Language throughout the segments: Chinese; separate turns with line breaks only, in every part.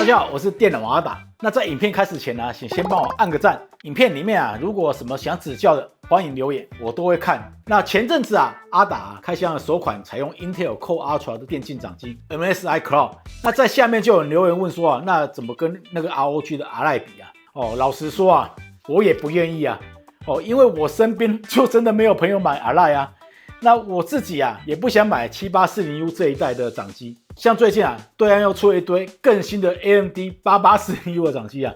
大家好，我是电脑王阿达。那在影片开始前呢，请先帮我按个赞。影片里面啊，如果有什么想指教的，欢迎留言，我都会看。那前阵子啊，阿达开箱了首款采用 Intel Core Ultra 的电竞掌机 MSI Cloud。那在下面就有人留言问说啊，那怎么跟那个 ROG 的 Ally 比啊？老实说啊，我也不愿意啊。因为我身边就真的没有朋友买 Ally 啊。那我自己啊，也不想买 7840U 这一代的掌机。像最近啊，对岸又出了一堆更新的 AMD 8840U 的掌机啊。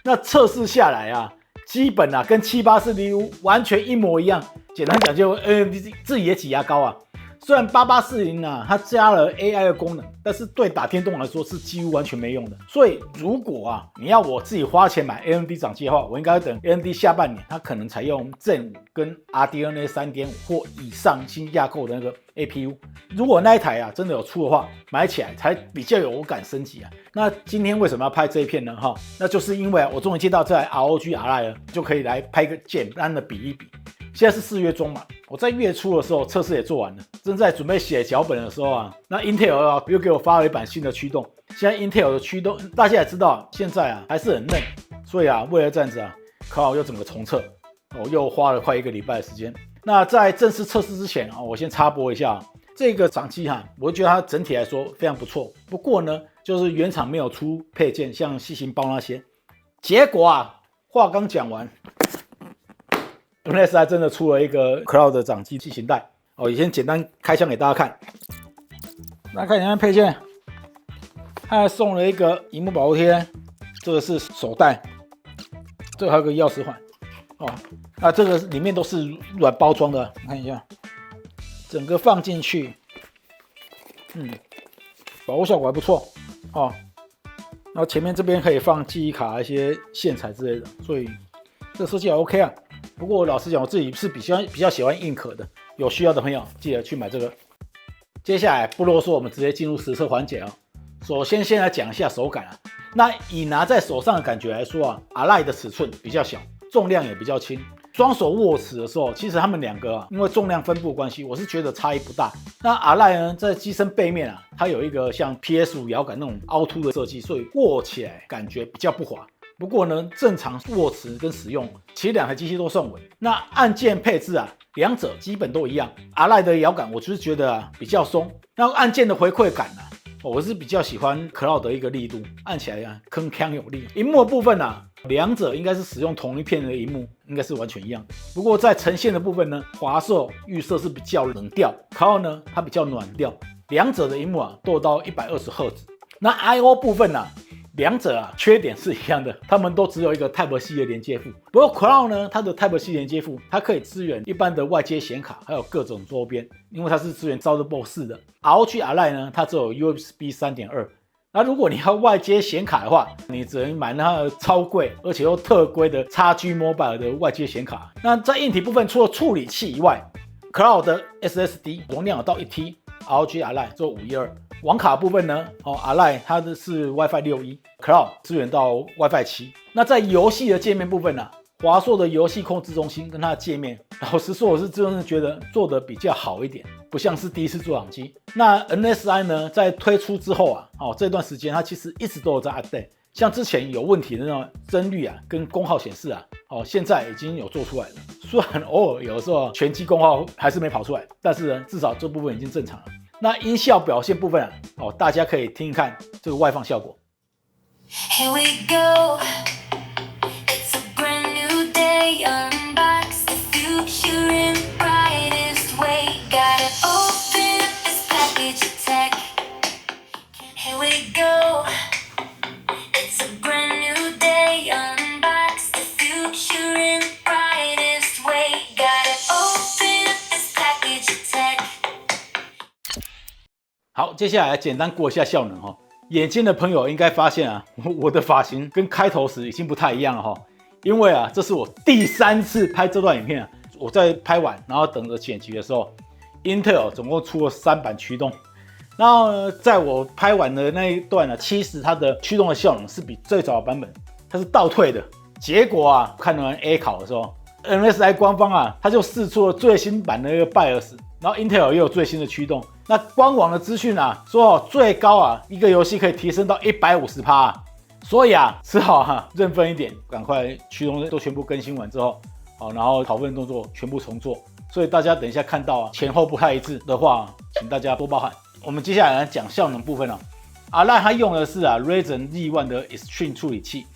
那测试下来啊，基本啊跟 7840U 完全一模一样。简单讲就 AMD 自己也挤牙膏啊。虽然8840啊，它加了 AI 的功能，但是对打电动来说是几乎完全没用的。所以如果啊你要我自己花钱买 AMD 掌机的话，我应该等 AMD 下半年它可能采用 Zen 5跟 RDNA 3.5 或以上新架构的那个 APU。如果那一台啊真的有出的话，买起来才比较有感升级啊。那今天为什么要拍这一片呢？那就是因为我终于接到这台 ROG Ally 了，就可以来拍个简单的比一比。现在是4月中嘛，我在月初的时候测试也做完了，正在准备写脚本的时候啊，那 Intel 啊又给我发了一版新的驱动。现在 Intel 的驱动大家也知道，现在啊还是很嫩，所以啊为了这样子啊，又整个重测，又花了快1个礼拜的时间。那在正式测试之前啊，我先插播一下这个掌机我觉得它整体来说非常不错。不过呢，就是原厂没有出配件，像细型包那些。结果啊，话刚讲完。MSI 真的出了一个 Cloud 的掌机机型带也先简单开箱给大家看。大家看一下配件，它还送了一个萤幕保护贴，这个是手带，这个还有个钥匙环这个里面都是软包装的，你看一下，整个放进去，保护效果还不错然后前面这边可以放记忆卡、一些线材之类的，所以这个设计还 OK 啊。不过老实讲，我自己是比较喜欢硬壳的，有需要的朋友记得去买这个。接下来不啰嗦，我们直接进入实测环节首先来讲一下手感那以拿在手上的感觉来说Ally 的尺寸比较小，重量也比较轻。双手握持的时候，其实他们两个因为重量分布的关系，我是觉得差异不大。那 Ally 呢，在机身背面它有一个像 PS5 摇杆那种凹凸的设计，所以握起来感觉比较不滑。不过呢，正常握持跟使用，其实两台机器都算稳。那按键配置两者基本都一样。Ally 的摇杆我就是觉得比较松，那按键的回馈感我是比较喜欢 Cloud 的一个力度，按起来铿锵有力。萤幕的部分两者应该是使用同一片的萤幕，应该是完全一样的。不过在呈现的部分呢，华硕预设是比较冷调，Cloud 呢它比较暖调。两者的萤幕都有到120赫兹。那 I/O 部分两者缺点是一样的，他们都只有一个 Type-C 的连接埠。不过 Cloud 呢，它的 Type-C 连接埠，它可以支援一般的外接显卡，还有各种周边，因为它是支援 Thunderbolt 4的。ROG Ally 呢，它只有 USB 3.2。那如果你要外接显卡的话，你只能买那个超贵而且又特规的 XG Mobile 的外接显卡。那在硬体部分，除了处理器以外，Cloud 的 SSD 容量有到 1T，ROG Ally 只有512。网卡部分呢Ally 它的是 WiFi 6E， Cloud 支援到 WiFi 7。那在游戏的界面部分华硕的游戏控制中心跟它的界面，老实说我是真的觉得做的比较好一点，不像是第一次做掌机。那 MSI 呢，在推出之后这段时间它其实一直都有在 update， 像之前有问题的那种帧率跟功耗显示现在已经有做出来了。虽然偶尔有的时候全机功耗还是没跑出来，但是呢，至少这部分已经正常了。那音效表现部分大家可以听看这个外放效果。Here we go. It's a brand new day. Unbox the future in the brightest way. Gotta open up this package of tech. Here we go. It's a brand new day. Unbox the future in the brightest way. Gotta open up this package of tech.好，接下来简单过一下效能眼尖的朋友应该发现我的发型跟开头时已经不太一样了因为这是我第3次拍这段影片我在拍完然后等着剪辑的时候 ，Intel 总共出了3版驱动，然后呢，在我拍完的那一段其实它的驱动的效能是比最早的版本它是倒退的。结果看完 A 考的时候 ，MSI 官方它就释出了最新版的一个 BIOS。然后 Intel 也有最新的驱动。那官网的资讯啊，说最高啊一个游戏可以提升到150%啊，所以啊只好认分一点，赶快驱动都全部更新完之后，好，然后跑分动作全部重做。所以大家等一下看到啊前后不太一致的话，请大家多包涵。我们接下来来讲效能部分哦。Align 它用的是Ryzen Z1 的 Extreme 处理器，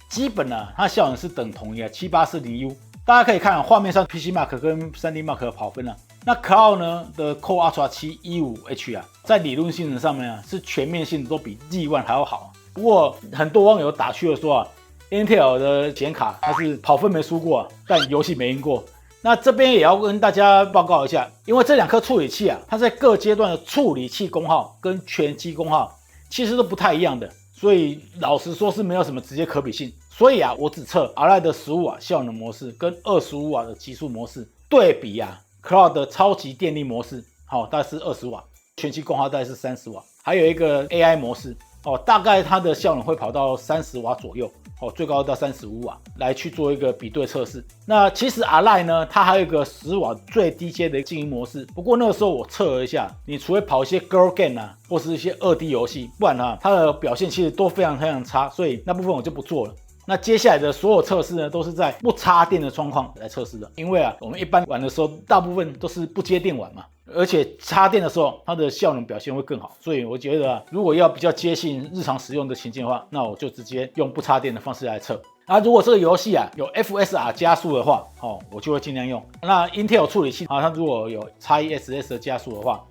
基本它效能是等同于7840U。大家可以看画面上 PC Mark 跟 3D Mark 的跑分那 Cloud 呢的 Core Ultra 7 15H 在理论性能上面是全面性都比 Z1 还要好。不过很多网友打趣的说Intel 的显卡它是跑分没输过但游戏没赢过。那这边也要跟大家报告一下，因为这两颗处理器它在各阶段的处理器功耗跟全机功耗其实都不太一样的，所以老实说是没有什么直接可比性。所以我只测 Align 的15瓦效能模式跟25瓦的极速模式对比Cloud 的超级电力模式，大概是20瓦，全机功耗大概是30瓦，还有一个 AI 模式大概它的效能会跑到30瓦左右，最高到35瓦，来去做一个比对测试。那其实 Align 呢，它还有一个10瓦最低阶的静音模式，不过那个时候我测了一下，你除非跑一些 Girl Game 或是一些2D 游戏，不然它的表现其实都非常非常差，所以那部分我就不做了。那接下来的所有测试呢，都是在不插电的状况来测试的，因为我们一般玩的时候，大部分都是不接电玩嘛，而且插电的时候，它的效能表现会更好。所以我觉得如果要比较接近日常使用的情境的话，那我就直接用不插电的方式来测。如果这个游戏有 FSR 加速的话，我就会尽量用。那 Intel 处理器它如果有 XeSS 的加速的话，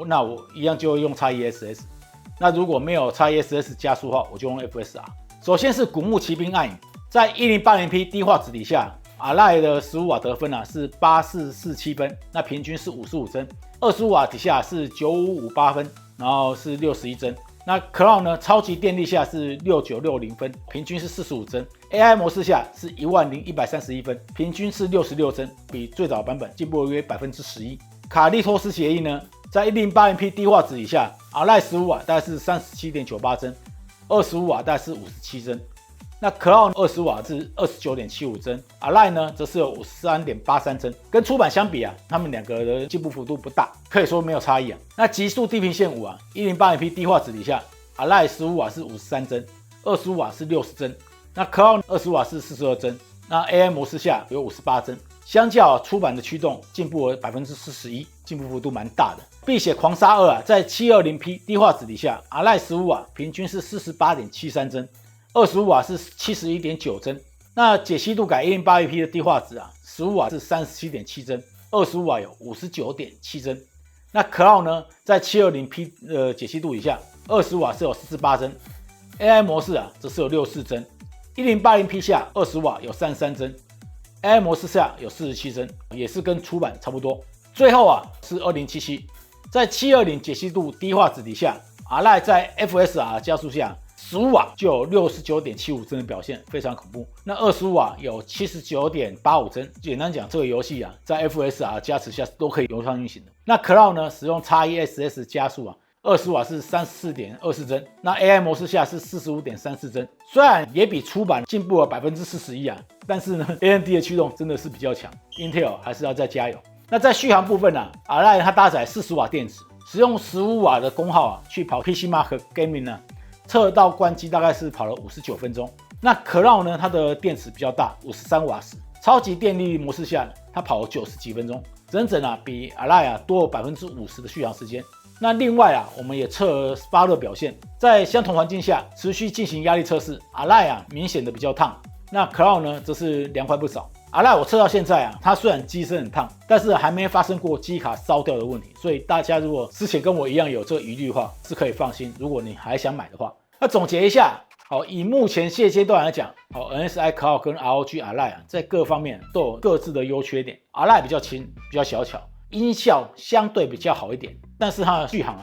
那我一样就会用 XeSS。那如果没有 XeSS 加速的话，我就用 FSR。首先是古墓奇兵暗影，在 1080p 低画质底下 ，Align 的15瓦得分是8447分，那平均是55帧；25瓦底下是9558分，然后是61帧。那 Cloud 呢，超级电力下是6960分，平均是45帧；AI 模式下是10131分，平均是66帧，比最早版本进步了约11%。卡利托斯协议呢，在 1080p 低画质以下 ，Align 15瓦大概是37.98帧。25瓦大概是57帧，那 Cloud 20瓦是29.75帧 ，Align 呢则是有53.83帧，跟出版相比他们两个的进步幅度不大，可以说没有差异那极速地平线51080p 低画质底下 ，Align 15瓦是53帧，25瓦是60帧，那 Cloud 20瓦是42帧，那 AI 模式下有58帧，相较出版的驱动进步了41%，进步幅度蛮大的。碧血狂杀2在 720p 低画质底下 ，Align 15瓦平均是48.73帧，25瓦是71.9帧。那解析度改 1080p 的低画质15瓦是37.7帧，25瓦有59.7帧。那 Cloud 呢，在 720p 的解析度以下，20瓦是有48帧 ，AI 模式则是有64帧，1080p 下20瓦有33帧 ，AI 模式下有47帧，也是跟出版差不多。最后是2077。在720解析度低画质底下 ，Align 在 FSR 加速下，15瓦就有69.75帧的表现，非常恐怖。那25瓦有79.85帧，简单讲，这个游戏在 FSR 加持下都可以流畅运行的。那 Cloud 呢，使用 XeSS 加速20瓦是34.24帧，那 AI 模式下是45.34帧。虽然也比出版进步了41%但是呢 ，AMD 的驱动真的是比较强 ，Intel 还是要再加油。那在续航部分Align 它搭载40瓦电池，使用15瓦的功耗去跑 PC Mark Gaming 测到关机大概是跑了59分钟。那 Cloud 呢，它的电池比较大，53瓦时，超级电力模式下它跑了90几分钟，整整比 Align 多了50%的续航时间。那另外我们也测了发热表现，在相同环境下持续进行压力测试 ，Align 明显的比较烫，那 Cloud 呢则是凉快不少。Align 我测到现在它虽然机身很烫，但是还没发生过机卡烧掉的问题，所以大家如果之前跟我一样有这个疑虑的话，是可以放心。如果你还想买的话，那总结一下，以目前现阶段来讲，NSI Cloud 跟 ROG Align 在各方面都有各自的优缺点。Align 比较轻，比较小巧，音效相对比较好一点，但是它的续航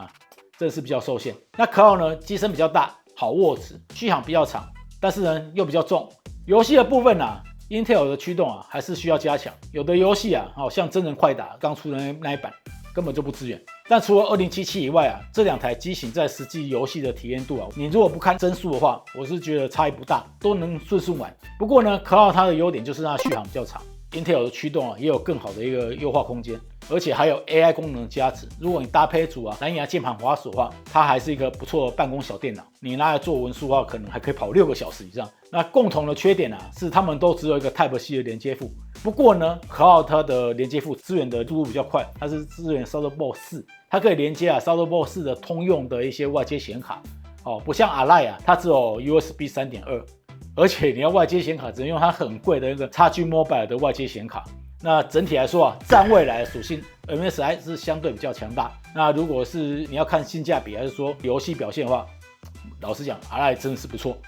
真的是比较受限。那 Cloud 呢，机身比较大，好握持，续航比较长，但是呢又比较重。游戏的部分Intel 的驱动还是需要加强，有的游戏像真人快打刚出的那一版根本就不支援。但除了2077以外这两台机型在实际游戏的体验度你如果不看帧数的话，我是觉得差异不大，都能顺顺玩。不过呢 ，Cloud 它的优点就是它续航比较长，Intel 的驱动也有更好的一个优化空间。而且还有 AI 功能的加持。如果你搭配组蓝牙键盘滑鼠的话，它还是一个不错的办公小电脑。你拿来做文书的话，可能还可以跑6个小时以上。那共同的缺点是它们都只有一个 Type-C 的连接埠。不过呢，Cloud 它的连接埠支援的速度比较快，它是支援 Thunderbolt 4，它可以连接Thunderbolt 4的通用的一些外接显卡。不像 Ally 它只有 USB 3.2， 而且你要外接显卡只能用它很贵的那个 XG Mobile 的外接显卡。那整体来说占未来的属性 ，MSI 是相对比较强大。那如果是你要看性价比，还是说游戏表现的话，老实讲 ，Ally 真的是不错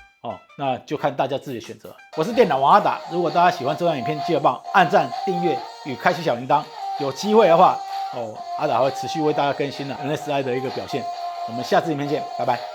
那就看大家自己的选择。我是电脑王阿达，如果大家喜欢这段影片，记得帮按赞、订阅与开启小铃铛。有机会的话，阿达会持续为大家更新MSI 的一个表现。我们下次影片见，拜拜。